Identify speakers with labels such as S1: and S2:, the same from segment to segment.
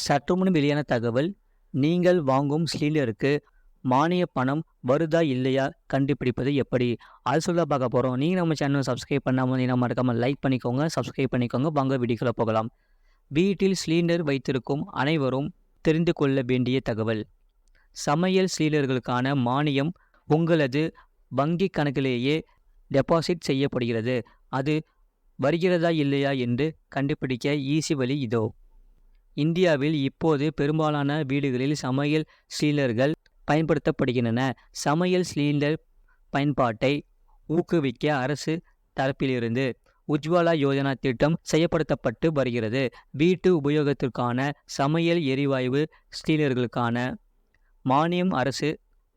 S1: சற்றுமுன் வெளியான தகவல். நீங்கள் வாங்கும் சிலிண்டருக்கு மானிய பணம் வருதா இல்லையா கண்டுபிடிப்பது எப்படி? அது சொல்ல பார்க்க போகிறோம். நீங்கள் நம்ம சேனலை சப்ஸ்கிரைப் பண்ணாமல் இருந்தீங்கன்னா மறக்காமல் லைக் பண்ணிக்கோங்க, சப்ஸ்கிரைப் பண்ணிக்கோங்க. வாங்க வீடியோக்குள்ள போகலாம். வீட்டில் சிலிண்டர் வைத்திருக்கும் அனைவரும் தெரிந்து கொள்ள வேண்டிய தகவல். சமையல் சிலிண்டர்களுக்கான மானியம் உங்களது வங்கி கணக்கிலேயே டெபாசிட் செய்யப்படுகிறது. அது வருகிறதா இல்லையா என்று கண்டுபிடிக்க ஈஸி வழி இதோ. இந்தியாவில் இப்போது பெரும்பாலான வீடுகளில் சமையல் சிலிண்டர்கள் பயன்படுத்தப்படுகின்றன. சமையல் சிலிண்டர் பயன்பாட்டை ஊக்குவிக்க அரசு தரப்பிலிருந்து உஜ்வாலா யோஜனா திட்டம் செயல்படுத்தப்பட்டு வருகிறது. வீட்டு உபயோகத்திற்கான சமையல் எரிவாயு சிலிண்டர்களுக்கான மானியம் அரசு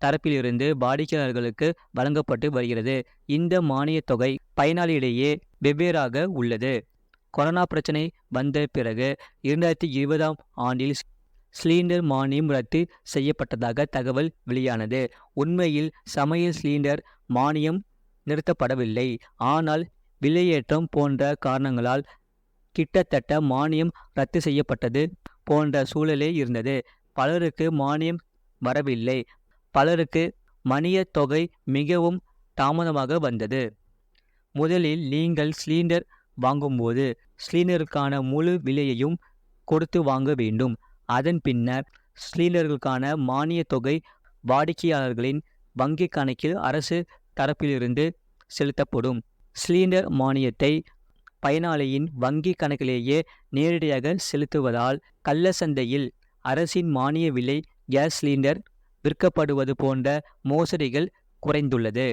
S1: தரப்பிலிருந்து வாடிக்கையாளர்களுக்கு வழங்கப்பட்டு வருகிறது. இந்த மானியத் தொகை பயனாளியிடையே வெவ்வேறாக உள்ளது. கொரோனா பிரச்சனை வந்த பிறகு 2020ஆம் ஆண்டில் சிலிண்டர் மானியம் ரத்து செய்யப்பட்டதாக தகவல் வெளியானது. உண்மையில் சமையல் சிலிண்டர் மானியம் நிறுத்தப்படவில்லை. ஆனால் விலையேற்றம் போன்ற காரணங்களால் கிட்டத்தட்ட மானியம் ரத்து செய்யப்பட்டது போன்ற சூழலே இருந்தது. பலருக்கு மானியம் வரவில்லை. பலருக்கு மானியத் தொகை மிகவும் தாமதமாக வந்தது. முதலில் நீங்கள் சிலிண்டர் வாங்கும்போது சிலிண்டருக்கான முழு விலையையும் கொடுத்து வாங்க வேண்டும். அதன் பின்னர் சிலிண்டர்களுக்கான மானியத் தொகை வாடிக்கையாளர்களின் வங்கி கணக்கில் அரசு தரப்பிலிருந்து செலுத்தப்படும். சிலிண்டர் மானியத்தை பயனாளியின் வங்கி கணக்கிலேயே நேரடியாக செலுத்துவதால் கள்ள சந்தையில் அரசின் மானிய விலை கேஸ் சிலிண்டர் விற்கப்படுவது போன்ற மோசடிகள் குறைந்துள்ளது.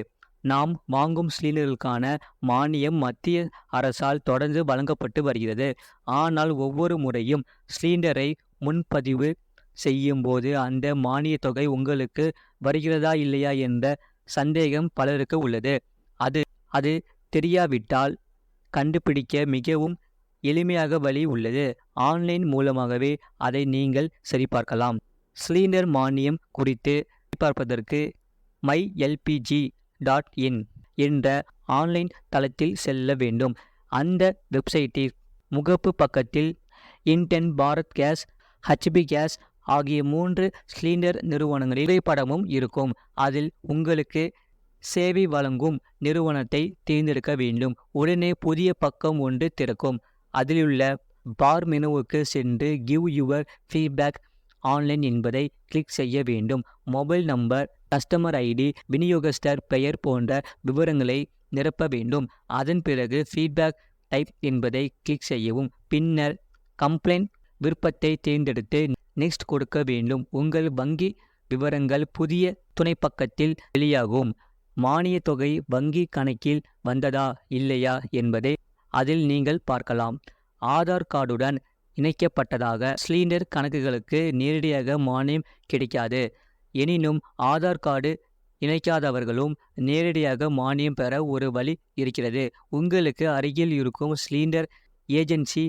S1: நாம் வாங்கும் சிலிண்டர்களுக்கான மானியம் மத்திய அரசால் தொடர்ந்து வழங்கப்பட்டு வருகிறது. ஆனால் ஒவ்வொரு முறையும் சிலிண்டரை முன்பதிவு செய்யும் போது அந்த மானியத் தொகை உங்களுக்கு வருகிறதா இல்லையா என்ற சந்தேகம் பலருக்கு உள்ளது. அது தெரியாவிட்டால் கண்டுபிடிக்க மிகவும் எளிமையாக வழி உள்ளது. ஆன்லைன் மூலமாகவே அதை நீங்கள் சரிபார்க்கலாம். சிலிண்டர் மானியம் குறித்து சரிபார்ப்பதற்கு mylpg.in என்ற ஆன்லைன் தளத்தில் செல்ல வேண்டும். அந்த வெப்சைட்டில் முகப்பு பக்கத்தில் Indane Bharat gas, HP gas ஆகிய 3 சிலிண்டர் நிறுவனங்களின் புகைப்படமும் இருக்கும். அதில் உங்களுக்கு சேவை வழங்கும் நிறுவனத்தை தேர்ந்தெடுக்க வேண்டும். உடனே புதிய பக்கம் ஒன்று திறக்கும். அதிலுள்ள பார் மெனுவுக்கு சென்று கிவ் யுவர் ஃபீட்பேக் ஆன்லைன் என்பதை கிளிக் செய்ய வேண்டும். மொபைல் நம்பர், கஸ்டமர் ID, விநியோகஸ்தர் பெயர் போன்ற விவரங்களை நிரப்ப வேண்டும். அதன் பிறகு ஃபீட்பேக் டைப் என்பதை கிளிக் செய்யவும். பின்னர் கம்ப்ளைண்ட் விருப்பத்தை தேர்ந்தெடுத்து நெக்ஸ்ட் கொடுக்க வேண்டும். உங்கள் வங்கி விவரங்கள் புதிய துணைப்பக்கத்தில் வெளியாகும். மானியத் தொகை வங்கி கணக்கில் வந்ததா இல்லையா என்பதை அதில் நீங்கள் பார்க்கலாம். ஆதார் கார்டுடன் இணைக்கப்பட்டதாக சிலிண்டர் கணக்குகளுக்கு நேரடியாக மானியம் கிடைக்காது. எனினும் ஆதார் கார்டு இணைக்காதவர்களும் நேரடியாக மானியம் பெற ஒரு வழி இருக்கிறது. உங்களுக்கு அருகில் இருக்கும் சிலிண்டர் ஏஜென்சி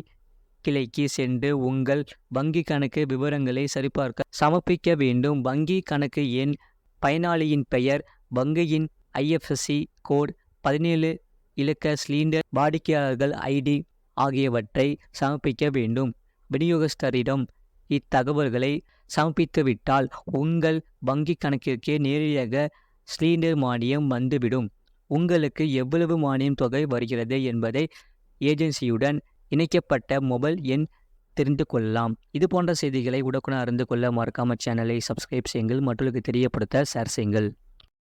S1: கிளைக்கு சென்று உங்கள் வங்கி கணக்கு விவரங்களை சரிபார்க்க சமர்ப்பிக்க வேண்டும். வங்கி கணக்கு எண், பயனாளியின் பெயர், வங்கியின் IFSC கோட், 17 இலக்க சிலிண்டர் வாடிக்கையாளர்கள் ID ஆகியவற்றை சமர்ப்பிக்க வேண்டும். விநியோகஸ்தரிடம் இத்தகவல்களை சமர்ப்பித்துவிட்டால் உங்கள் வங்கி கணக்கிற்கே நேரடியாக சிலிண்டர் மானியம் வந்துவிடும். உங்களுக்கு எவ்வளவு மானியம் தொகை வருகிறது என்பதை ஏஜென்சியுடன் இணைக்கப்பட்ட மொபைல் எண் தெரிந்து கொள்ளலாம். இது போன்ற செய்திகளை உடனுக்குடன் அறிந்து கொள்ள மறக்காம சேனலை சப்ஸ்கிரைப் செய்யுங்கள். மற்றவர்களுக்கு தெரியப்படுத்த ஷேர் செய்யுங்கள்.